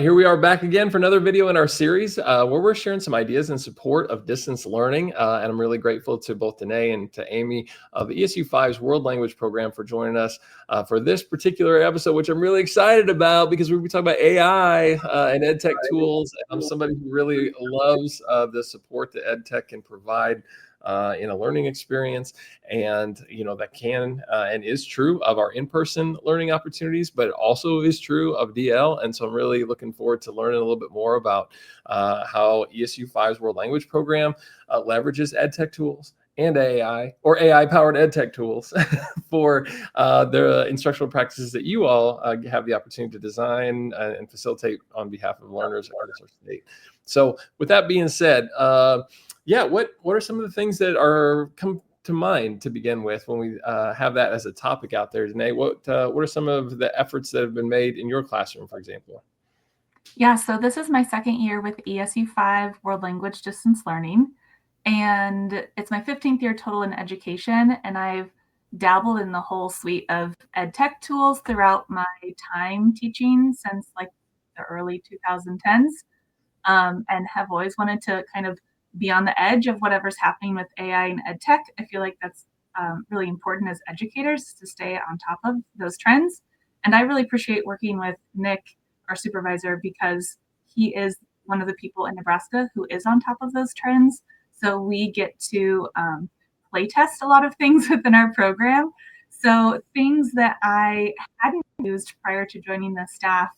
here we are back again for another video in our series where we're sharing some ideas in support of distance learning. And I'm really grateful to both Dené and to Amy of the ESU 5's World Language Program for joining us for this particular episode, which I'm really excited about because we'll be talking about AI and EdTech tools. I'm somebody who really loves the support that EdTech can provide in a learning experience, and that can and is true of our in-person learning opportunities, but it also is true of DL. And so I'm really looking forward to learning a little bit more about how ESU 5's World Language Program leverages EdTech tools and AI or AI-powered EdTech tools for the instructional practices that you all have the opportunity to design and facilitate on behalf of learners across our state. So with that being said, what are some of the things that are come to mind to begin with when we have that as a topic out there, Dené? What are some of the efforts that have been made in your classroom, for example? Yeah, so this is my second year with ESU 5 World Language Distance Learning, and it's my 15th year total in education, and I've dabbled in the whole suite of EdTech tools throughout my time teaching since like the early 2010s, and have always wanted to kind of be on the edge of whatever's happening with AI and EdTech. I feel like that's really important as educators to stay on top of those trends. And I really appreciate working with Nick, our supervisor, because he is one of the people in Nebraska who is on top of those trends. So we get to play test a lot of things within our program. So things that I hadn't used prior to joining the staff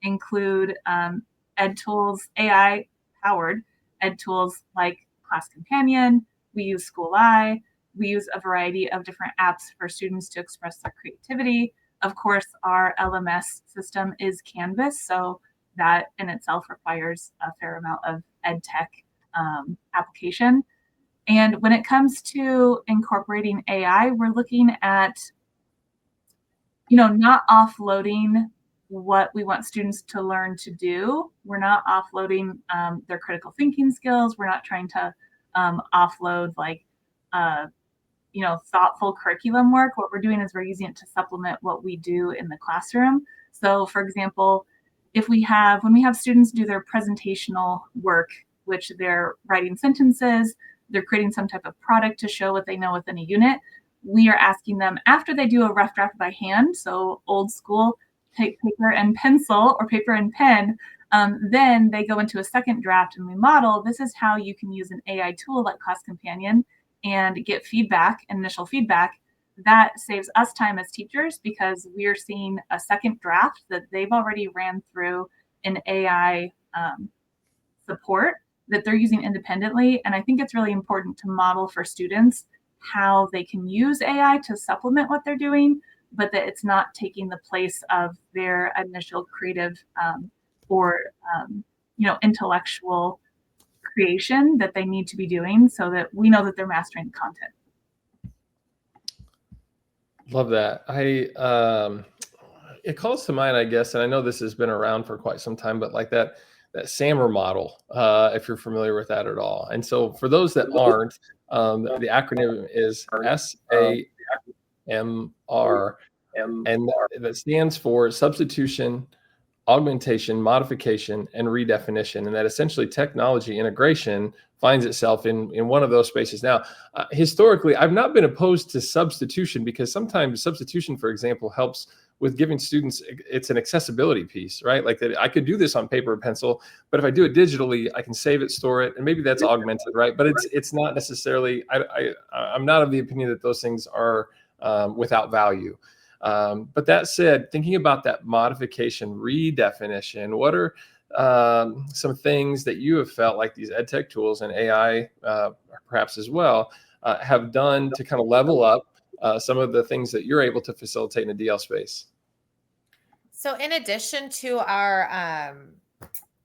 include ed tools, AI-powered ed tools like Class Companion. We use School Eye. We use a variety of different apps for students to express their creativity. Of course, our LMS system is Canvas, so that in itself requires a fair amount of EdTech application. And when it comes to incorporating AI, we're looking at, not offloading what we want students to learn to do. We're not offloading their critical thinking skills. We're not trying to offload thoughtful curriculum work. What we're doing is we're using it to supplement what we do in the classroom. So for example, when we have students do their presentational work, which they're writing sentences, they're creating some type of product to show what they know within a unit, we are asking them after they do a rough draft by hand, so old school, take paper and pencil or paper and pen, then they go into a second draft and we model, this is how you can use an AI tool like Class Companion and get feedback, initial feedback. That saves us time as teachers because we're seeing a second draft that they've already ran through an AI support that they're using independently. And I think it's really important to model for students how they can use AI to supplement what they're doing, but that it's not taking the place of their initial creative or intellectual creation that they need to be doing so that we know that they're mastering the content. Love that. It calls to mind, I guess, and I know this has been around for quite some time, but like that SAMR model, if you're familiar with that at all. And so for those that aren't, the acronym is SAMR, and that stands for substitution, augmentation, modification, and redefinition. And that essentially technology integration finds itself in one of those spaces. Now, historically, I've not been opposed to substitution because sometimes substitution, for example, helps with giving students, it's an accessibility piece, right? Like that I could do this on paper and pencil, but if I do it digitally, I can save it, store it, and maybe that's augmented, right? But it's not necessarily, I'm not of the opinion that those things are without value. But that said, thinking about that modification, redefinition, what are some things that you have felt like these EdTech tools and AI perhaps as well have done to kind of level up some of the things that you're able to facilitate in the DL space? So in addition to our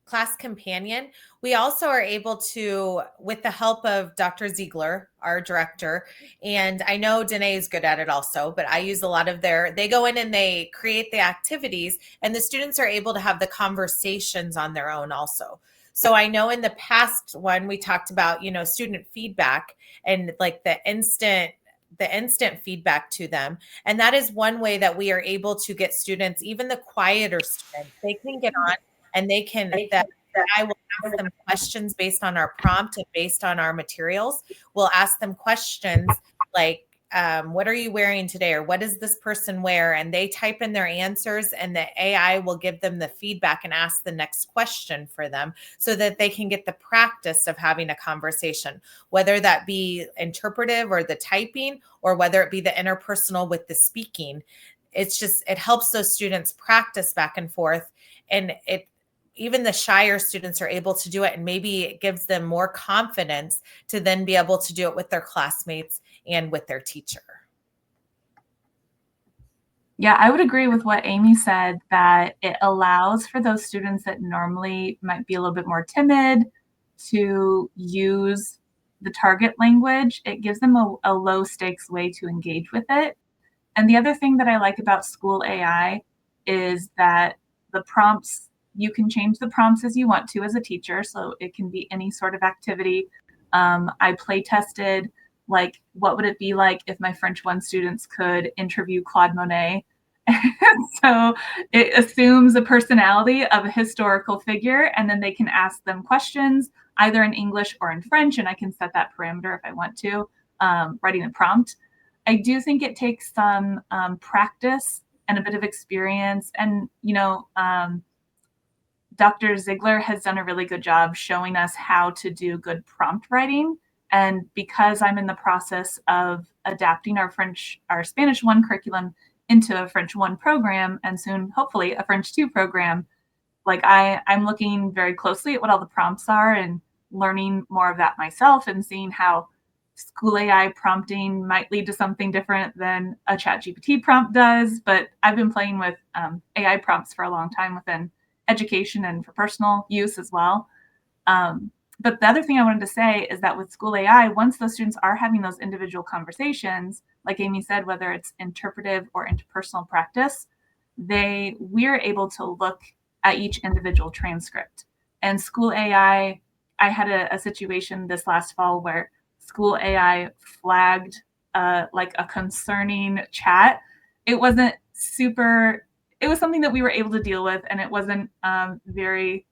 Class Companion, we also are able to, with the help of Dr. Ziegler, our director, and I know Dené is good at it also, but I use a lot of they go in and they create the activities and the students are able to have the conversations on their own also. So I know in the past one, we talked about, student feedback and like the instant feedback to them. And that is one way that we are able to get students, even the quieter students, they can get on and that I will ask them questions based on our prompt and based on our materials. We'll ask them questions like, what are you wearing today? Or what does this person wear? And they type in their answers, and the AI will give them the feedback and ask the next question for them so that they can get the practice of having a conversation, whether that be interpretive or the typing, or whether it be the interpersonal with the speaking. It helps those students practice back and forth. And even the shyer students are able to do it. And maybe it gives them more confidence to then be able to do it with their classmates and with their teacher. Yeah, I would agree with what Amy said, that it allows for those students that normally might be a little bit more timid to use the target language. It gives them a low stakes way to engage with it. And the other thing that I like about School AI is that the prompts, you can change the prompts as you want to as a teacher. So it can be any sort of activity. I play tested, like, what would it be like if my French 1 students could interview Claude Monet? So it assumes a personality of a historical figure, and then they can ask them questions either in English or in French, and I can set that parameter if I want to, writing a prompt. I do think it takes some practice and a bit of experience. And, Dr. Ziegler has done a really good job showing us how to do good prompt writing. And because I'm in the process of adapting our Spanish 1 curriculum into a French 1 program, and soon, hopefully, a French 2 program, like I'm looking very closely at what all the prompts are and learning more of that myself, and seeing how School AI prompting might lead to something different than a ChatGPT prompt does. But I've been playing with AI prompts for a long time within education and for personal use as well. But the other thing I wanted to say is that with School AI, once those students are having those individual conversations, like Amy said, whether it's interpretive or interpersonal practice, we're able to look at each individual transcript. And School AI, I had a situation this last fall where School AI flagged like a concerning chat. It wasn't it was something that we were able to deal with, and it wasn't very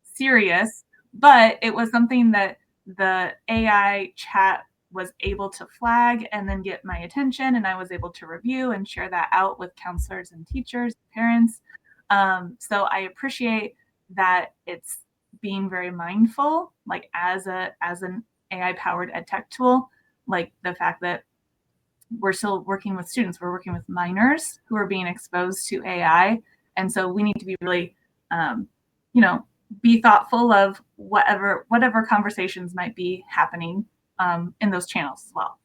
serious, but it was something that the AI chat was able to flag and then get my attention, and I was able to review and share that out with counselors and teachers, parents. So I appreciate that it's being very mindful, like as an AI-powered EdTech tool, like the fact that we're still working with students, we're working with minors who are being exposed to AI. And so we need to be really, be thoughtful of whatever conversations might be happening in those channels as well.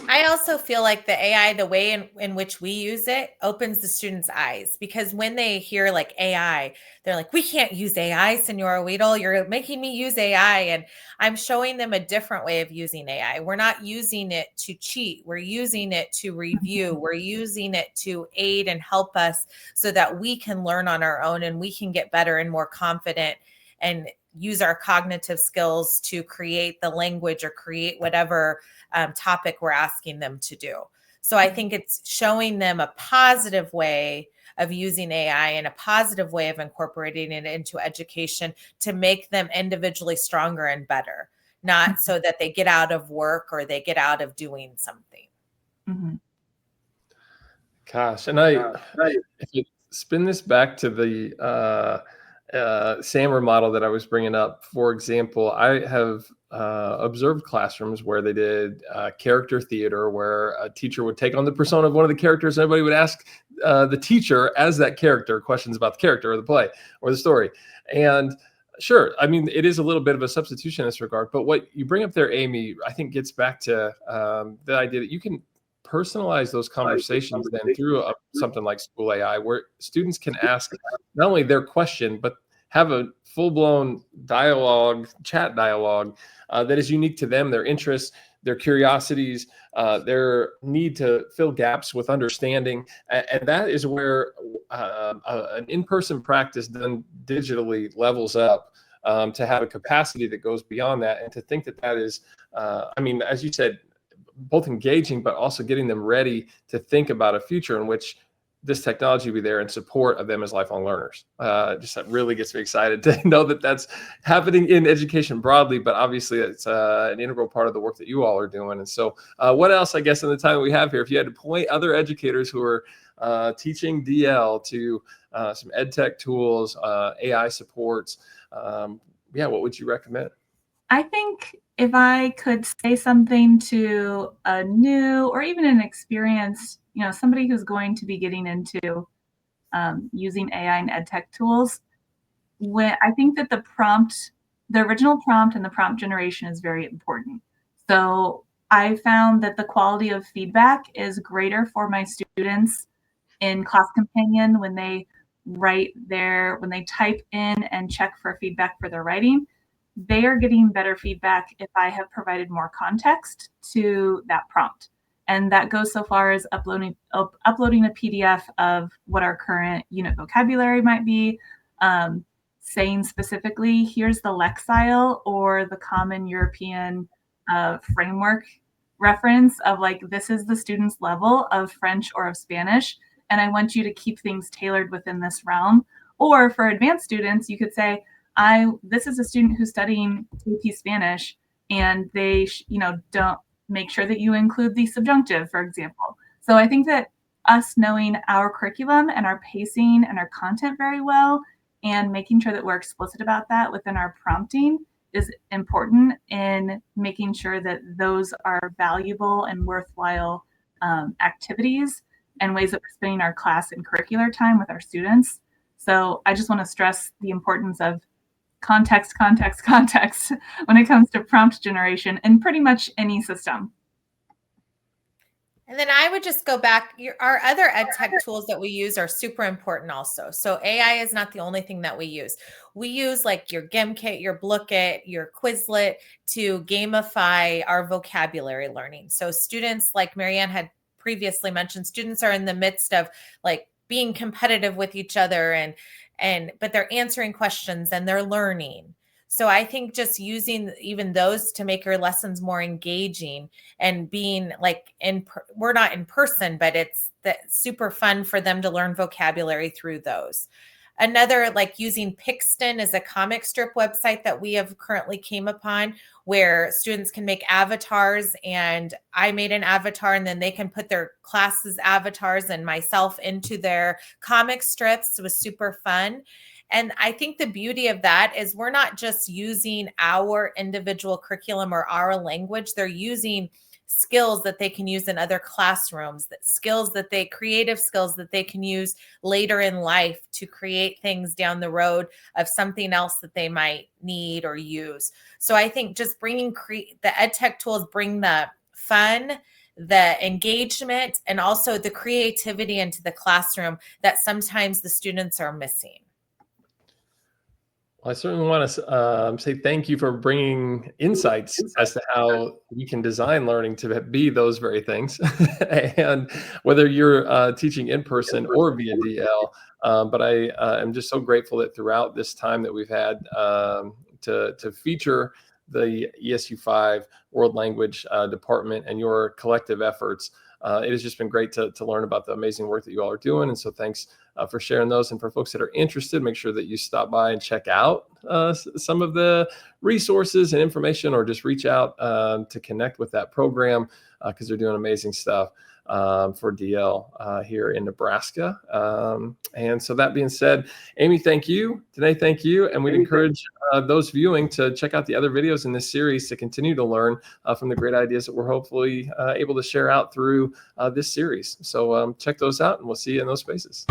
I also feel like the AI, the way in which we use it, opens the students' eyes, because when they hear like AI, they're like, we can't use AI, Senora Wiedel, you're making me use AI. And I'm showing them a different way of using AI. We're not using it to cheat. We're using it to review. We're using it to aid and help us so that we can learn on our own and we can get better and more confident and use our cognitive skills to create the language or create whatever topic we're asking them to do. So I think it's showing them a positive way of using AI and a positive way of incorporating it into education to make them individually stronger and better, not so that they get out of work or they get out of doing something. Mm-hmm. Gosh, and if you spin this back to the SAMR model that I was bringing up, for example, I have observed classrooms where they did character theater, where a teacher would take on the persona of one of the characters, and everybody would ask the teacher as that character questions about the character or the play or the story. And sure, I mean, it is a little bit of a substitution in this regard, but what you bring up there, Amy, I think gets back to the idea that you can personalize those conversations then through something like School AI, where students can ask not only their question, but have a full-blown chat dialogue that is unique to them, their interests, their curiosities, their need to fill gaps with understanding. And that is where an in-person practice done digitally levels up to have a capacity that goes beyond that, and to think that is, I mean, as you said, both engaging, but also getting them ready to think about a future in which this technology be there in support of them as lifelong learners. Just that really gets me excited to know that that's happening in education broadly, but obviously it's an integral part of the work that you all are doing. And so what else, I guess, in the time that we have here, if you had to point other educators who are teaching DL to some EdTech tools, AI supports, what would you recommend? I think if I could say something to a new or even an experienced, somebody who's going to be getting into using AI and EdTech tools, I think that the original prompt and the prompt generation is very important. So I found that the quality of feedback is greater for my students in Class Companion when they when they type in and check for feedback for their writing. They are getting better feedback if I have provided more context to that prompt. And that goes so far as uploading a PDF of what our current unit vocabulary might be, saying specifically, here's the Lexile or the Common European Framework reference of this is the student's level of French or of Spanish, and I want you to keep things tailored within this realm. Or for advanced students, you could say, this is a student who's studying AP Spanish, and they don't make sure that you include the subjunctive, for example. So I think that us knowing our curriculum and our pacing and our content very well, and making sure that we're explicit about that within our prompting is important in making sure that those are valuable and worthwhile activities and ways that we're spending our class and curricular time with our students. So I just want to stress the importance of context when it comes to prompt generation in pretty much any system. And then I would just go back. Our other EdTech tools that we use are super important also. So AI is not the only thing that we use. We use your GimKit, your Blookit, your Quizlet to gamify our vocabulary learning. So students, like Marianne had previously mentioned, students are in the midst of being competitive with each other but they're answering questions and they're learning. So I think just using even those to make your lessons more engaging and being we're not in person, but it's super fun for them to learn vocabulary through those. Another, using Pixton is a comic strip website that we have currently came upon, where students can make avatars, and I made an avatar, and then they can put their classes' avatars and myself into their comic strips. It was super fun. And I think the beauty of that is we're not just using our individual curriculum or our language. They're using skills that they can use in other classrooms, creative skills that they can use later in life to create things down the road of something else that they might need or use. So I think just bringing the EdTech tools bring the fun, the engagement, and also the creativity into the classroom that sometimes the students are missing. Well, I certainly want to say thank you for bringing insights as to how we can design learning to be those very things, and whether you're teaching in person or via DL. But I am just so grateful that throughout this time that we've had to feature the ESU 5 World Language Department and your collective efforts, it has just been great to learn about the amazing work that you all are doing. And so thanks for sharing those. And for folks that are interested, make sure that you stop by and check out some of the resources and information, or just reach out to connect with that program, because they're doing amazing stuff for DL here in Nebraska. And so that being said, Amy, thank you. Dené, thank you. And we'd encourage those viewing to check out the other videos in this series to continue to learn from the great ideas that we're hopefully able to share out through this series. So check those out, and we'll see you in those spaces.